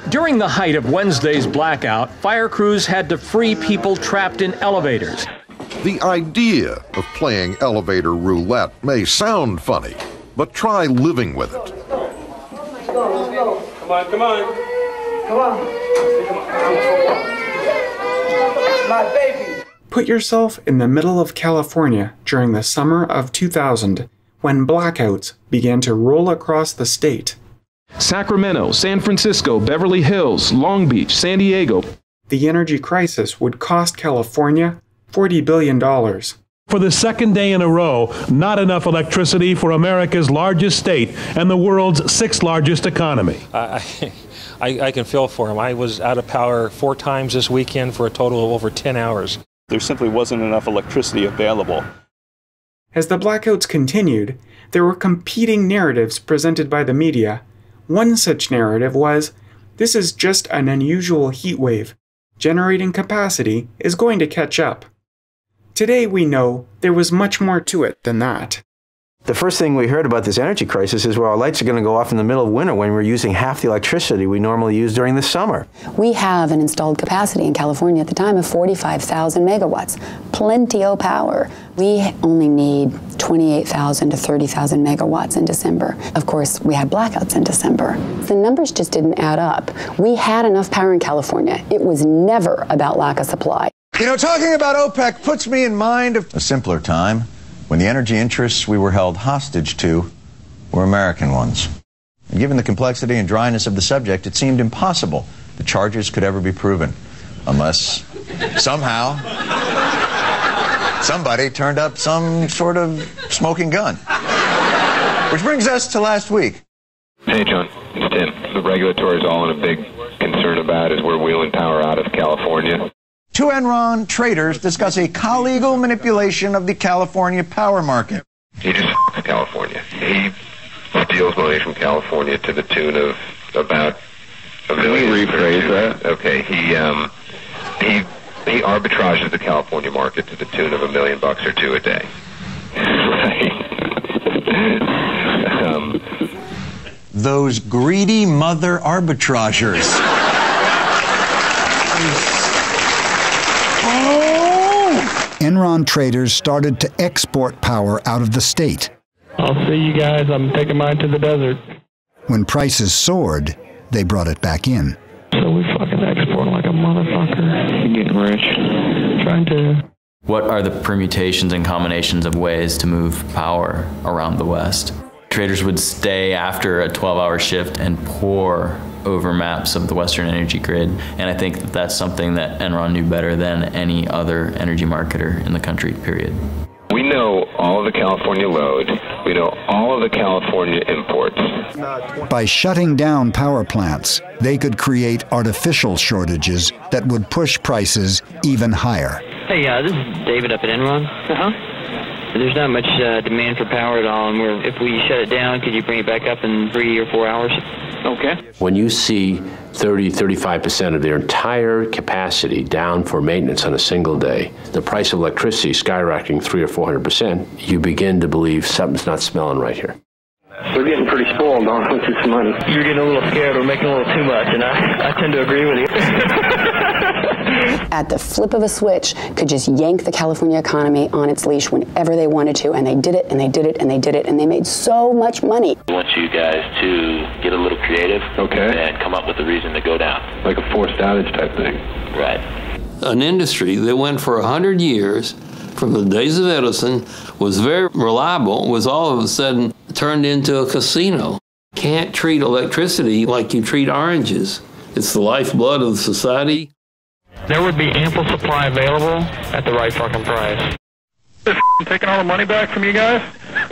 During the height of Wednesday's blackout, fire crews had to free people trapped in elevators. The idea of playing elevator roulette may sound funny, but try living with it. Come on, come on. Come on. My baby. Put yourself in the middle of California during the summer of 2000, when blackouts began to roll across the state. Sacramento, San Francisco, Beverly Hills, Long Beach, San Diego. The energy crisis would cost California $40 billion. For the second day in a row, not enough electricity for America's largest state and the world's sixth largest economy. I can feel for him. I was out of power 4 times this weekend for a total of over 10 hours. There simply wasn't enough electricity available. As the blackouts continued, there were competing narratives presented by the media. One such narrative was, this is just an unusual heat wave. Generating capacity is going to catch up. Today we know there was much more to it than that. The first thing we heard about this energy crisis is, well, our lights are going to go off in the middle of winter when we're using half the electricity we normally use during the summer. We have an installed capacity in California at the time of 45,000 megawatts. Plenty of power. We only need 28,000 to 30,000 megawatts in December. Of course, we had blackouts in December. The numbers just didn't add up. We had enough power in California. It was never about lack of supply. You know, talking about OPEC puts me in mind of a simpler time, when the energy interests we were held hostage to were American ones. And given the complexity and dryness of the subject, it seemed impossible the charges could ever be proven, unless somehow somebody turned up some sort of smoking gun. Which brings us to last week. Hey, John, it's Tim. The regulatory is all in a big concern about is we're wheeling power out of California. 2 Enron traders discuss a collegal manipulation of the California power market. He just f***s California. He steals money from California to the tune of about $1 million. Can you rephrase that? Okay, he arbitrages the California market to the tune of $1 million or $2 million a day. Right. Those greedy mother arbitragers. Enron traders started to export power out of the state. I'll see you guys. I'm taking mine to the desert. When prices soared, they brought it back in. So we fucking export like a motherfucker. You're getting rich. Trying to. What are the permutations and combinations of ways to move power around the West? Traders would stay after a 12-hour shift and pore over maps of the Western energy grid. And I think that that's something that Enron knew better than any other energy marketer in the country, period. We know all of the California load. We know all of the California imports. By shutting down power plants, they could create artificial shortages that would push prices even higher. Hey, this is David up at Enron. There's not much demand for power at all, and if we shut it down, could you bring it back up in 3 or 4 hours? Okay. When you see 30-35% of their entire capacity down for maintenance on a single day, the price of electricity skyrocketing 300 or 400%, you begin to believe something's not smelling right here. We're getting pretty spoiled on with this money. You're getting a little scared. We're making a little too much, and I tend to agree with you. At the flip of a switch, could just yank the California economy on its leash whenever they wanted to, and they did it, and they did it, and they did it, and they made so much money. I want you guys to get a little creative, and come up with a reason to go down. Like a forced outage type thing. Right. An industry that went for 100 years, from the days of Edison, was very reliable, was all of a sudden turned into a casino. Can't treat electricity like you treat oranges. It's the lifeblood of society. There would be ample supply available at the right fucking price. Taking all the money back from you guys?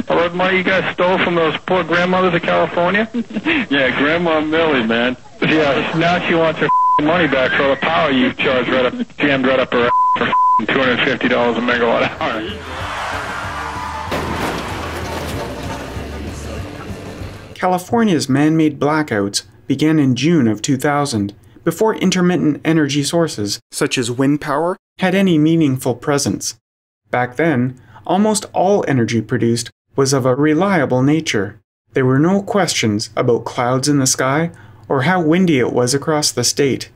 All the money you guys stole from those poor grandmothers of California? Yeah, Grandma Millie, man. Yeah, now she wants her money back for all the power you charged jammed right up her for $250 a megawatt hour. California's man-made blackouts began in June of 2000, before intermittent energy sources, such as wind power, had any meaningful presence. Back then, almost all energy produced was of a reliable nature. There were no questions about clouds in the sky or how windy it was across the state.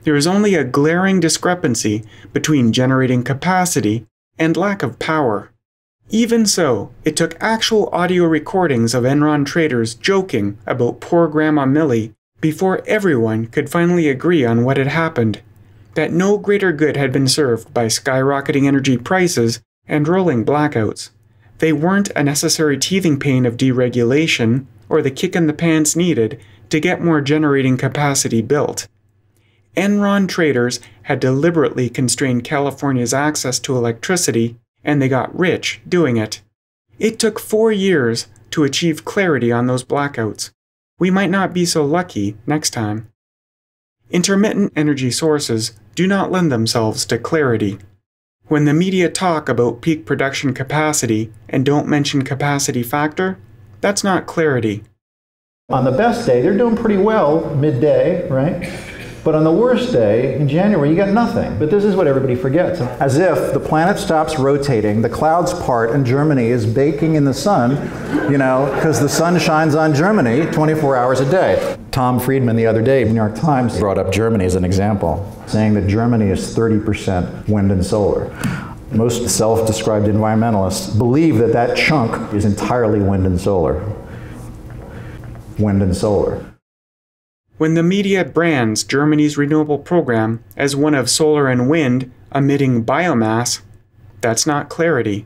There is only a glaring discrepancy between generating capacity and lack of power. Even so, it took actual audio recordings of Enron traders joking about poor Grandma Millie before everyone could finally agree on what had happened, that no greater good had been served by skyrocketing energy prices and rolling blackouts. They weren't a necessary teething pain of deregulation or the kick in the pants needed to get more generating capacity built. Enron traders had deliberately constrained California's access to electricity, and they got rich doing it. It took 4 years to achieve clarity on those blackouts. We might not be so lucky next time. Intermittent energy sources do not lend themselves to clarity. When the media talk about peak production capacity and don't mention capacity factor, that's not clarity. On the best day, they're doing pretty well midday, right? But on the worst day, in January, you got nothing. But this is what everybody forgets. As if the planet stops rotating, the clouds part, and Germany is baking in the sun, because the sun shines on Germany 24 hours a day. Tom Friedman the other day, New York Times, brought up Germany as an example, saying that Germany is 30% wind and solar. Most self-described environmentalists believe that that chunk is entirely wind and solar. Wind and solar. When the media brands Germany's renewable program as one of solar and wind emitting biomass, that's not clarity.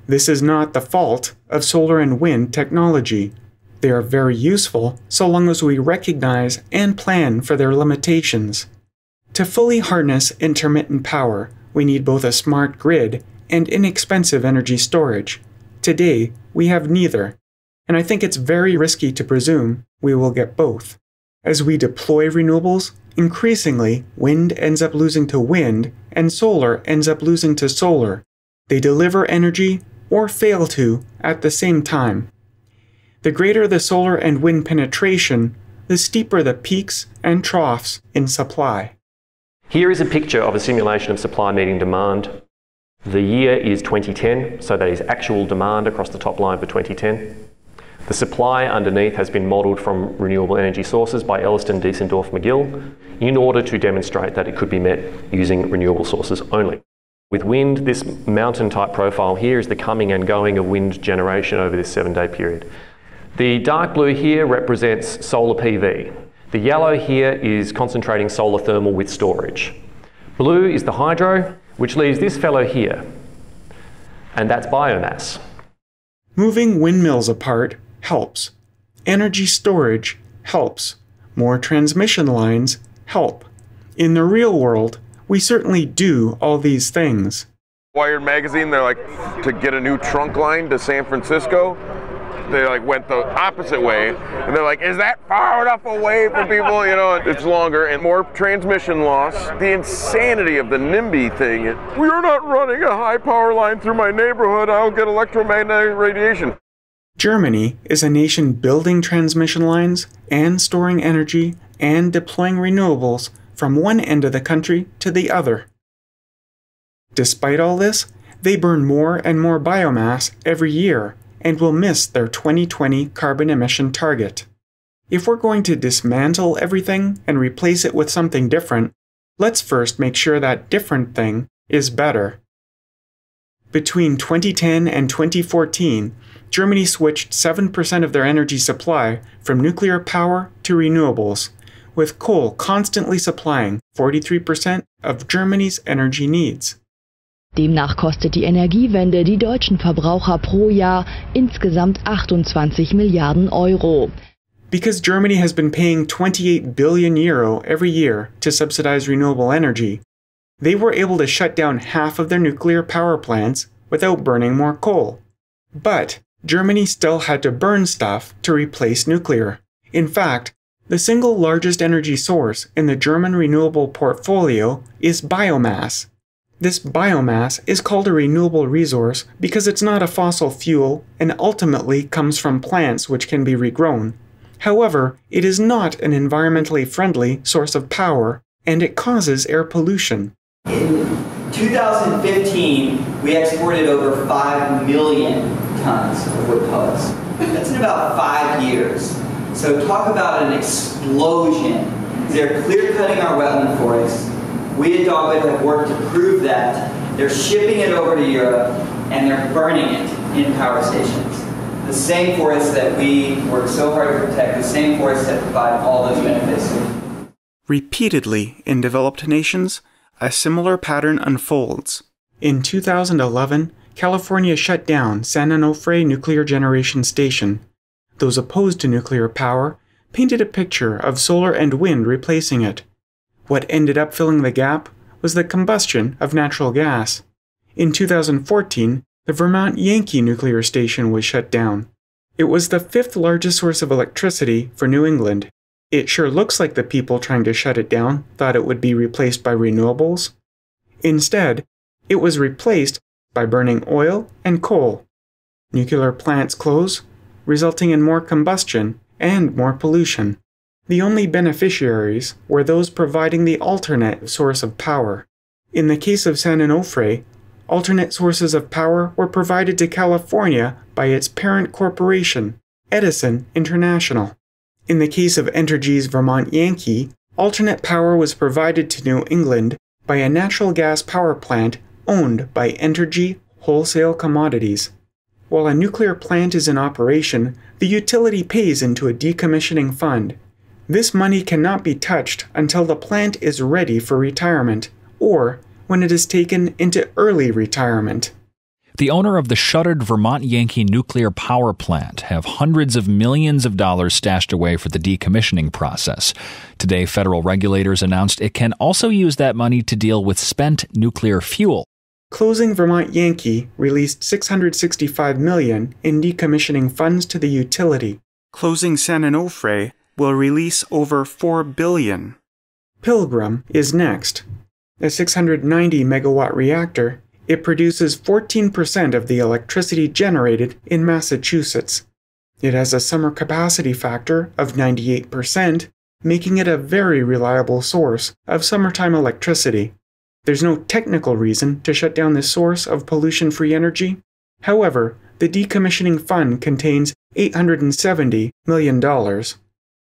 This is not the fault of solar and wind technology. They are very useful so long as we recognize and plan for their limitations. To fully harness intermittent power, we need both a smart grid and inexpensive energy storage. Today, we have neither, and I think it's very risky to presume we will get both. As we deploy renewables, increasingly, wind ends up losing to wind, and solar ends up losing to solar. They deliver energy, or fail to, at the same time. The greater the solar and wind penetration, the steeper the peaks and troughs in supply. Here is a picture of a simulation of supply meeting demand. The year is 2010, so that is actual demand across the top line for 2010. The supply underneath has been modelled from renewable energy sources by Elliston, Diesendorf, McGill in order to demonstrate that it could be met using renewable sources only. With wind, this mountain-type profile here is the coming and going of wind generation over this 7-day period. The dark blue here represents solar PV. The yellow here is concentrating solar thermal with storage. Blue is the hydro, which leaves this fellow here, and that's biomass. Moving windmills apart helps. Energy storage helps. More transmission lines help. In the real world, we certainly do all these things. Wired magazine, they're like, to get a new trunk line to San Francisco, they went the opposite way, and they're like, is that far enough away from people? It's longer and more transmission loss. The insanity of the NIMBY thing. We are not running a high power line through my neighborhood. I'll get electromagnetic radiation. Germany is a nation building transmission lines and storing energy and deploying renewables from one end of the country to the other. Despite all this, they burn more and more biomass every year and will miss their 2020 carbon emission target. If we're going to dismantle everything and replace it with something different, let's first make sure that different thing is better. Between 2010 and 2014, Germany switched 7% of their energy supply from nuclear power to renewables, with coal constantly supplying 43% of Germany's energy needs. Demnach kostet die Energiewende die deutschen Verbraucher pro Jahr insgesamt 28 Milliarden Euro. Because Germany has been paying 28 billion euro every year to subsidize renewable energy, they were able to shut down half of their nuclear power plants without burning more coal. But Germany still had to burn stuff to replace nuclear. In fact, the single largest energy source in the German renewable portfolio is biomass. This biomass is called a renewable resource because it's not a fossil fuel and ultimately comes from plants which can be regrown. However, it is not an environmentally friendly source of power, and it causes air pollution. In 2015, we exported over 5 million tons of wood pellets. That's in about 5 years. So talk about an explosion. They're clear-cutting our wetland forests. We at Dogwood have worked to prove that. They're shipping it over to Europe, and they're burning it in power stations. The same forests that we work so hard to protect, the same forests that provide all those benefits. Repeatedly in developed nations, a similar pattern unfolds. In 2011, California shut down San Onofre Nuclear Generation Station. Those opposed to nuclear power painted a picture of solar and wind replacing it. What ended up filling the gap was the combustion of natural gas. In 2014, the Vermont Yankee nuclear station was shut down. It was the 5th largest source of electricity for New England. It sure looks like the people trying to shut it down thought it would be replaced by renewables. Instead, it was replaced by burning oil and coal. Nuclear plants close, resulting in more combustion and more pollution. The only beneficiaries were those providing the alternate source of power. In the case of San Onofre, alternate sources of power were provided to California by its parent corporation, Edison International. In the case of Entergy's Vermont Yankee, alternate power was provided to New England by a natural gas power plant owned by Entergy Wholesale Commodities. While a nuclear plant is in operation, the utility pays into a decommissioning fund. This money cannot be touched until the plant is ready for retirement, or when it is taken into early retirement. The owner of the shuttered Vermont Yankee nuclear power plant have hundreds of millions of dollars stashed away for the decommissioning process. Today, federal regulators announced it can also use that money to deal with spent nuclear fuel. Closing Vermont Yankee released $665 million in decommissioning funds to the utility. Closing San Onofre will release over $4 billion. Pilgrim is next. A 690-megawatt reactor, it produces 14% of the electricity generated in Massachusetts. It has a summer capacity factor of 98%, making it a very reliable source of summertime electricity. There's no technical reason to shut down this source of pollution-free energy. However, the decommissioning fund contains $870 million.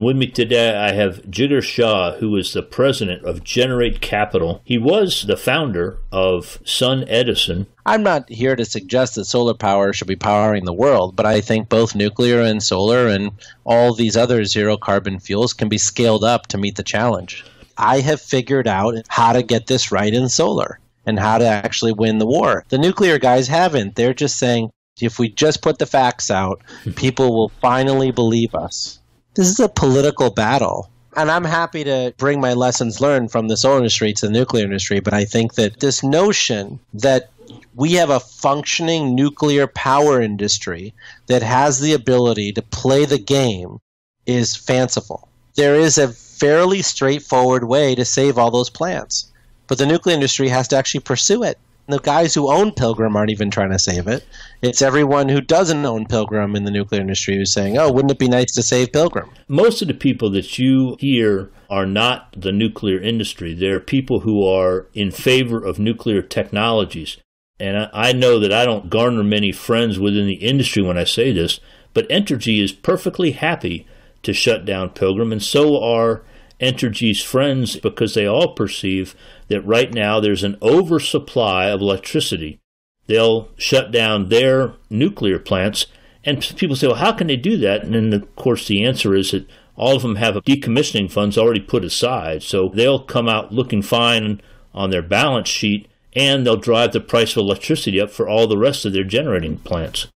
With me today, I have Jigar Shah, who is the president of Generate Capital. He was the founder of Sun Edison. I'm not here to suggest that solar power should be powering the world, but I think both nuclear and solar and all these other zero-carbon fuels can be scaled up to meet the challenge. I have figured out how to get this right in solar and how to actually win the war. The nuclear guys haven't. They're just saying, if we just put the facts out, people will finally believe us. This is a political battle, and I'm happy to bring my lessons learned from the solar industry to the nuclear industry, but I think that this notion that we have a functioning nuclear power industry that has the ability to play the game is fanciful. There is a fairly straightforward way to save all those plants, but the nuclear industry has to actually pursue it. The guys who own Pilgrim aren't even trying to save it. It's everyone who doesn't own Pilgrim in the nuclear industry who's saying, oh, wouldn't it be nice to save Pilgrim? Most of the people that you hear are not the nuclear industry. They're people who are in favor of nuclear technologies. And I know that I don't garner many friends within the industry when I say this, but Entergy is perfectly happy to shut down Pilgrim, and so are Entergy's friends, because they all perceive that right now there's an oversupply of electricity. They'll shut down their nuclear plants, and people say, well, how can they do that? And then, of course, the answer is that all of them have decommissioning funds already put aside, so they'll come out looking fine on their balance sheet, and they'll drive the price of electricity up for all the rest of their generating plants.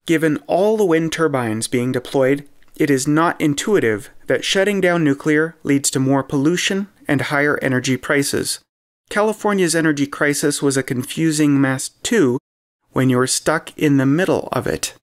Given all the wind turbines being deployed, it is not intuitive that shutting down nuclear leads to more pollution and higher energy prices. California's energy crisis was a confusing mess too when you're stuck in the middle of it.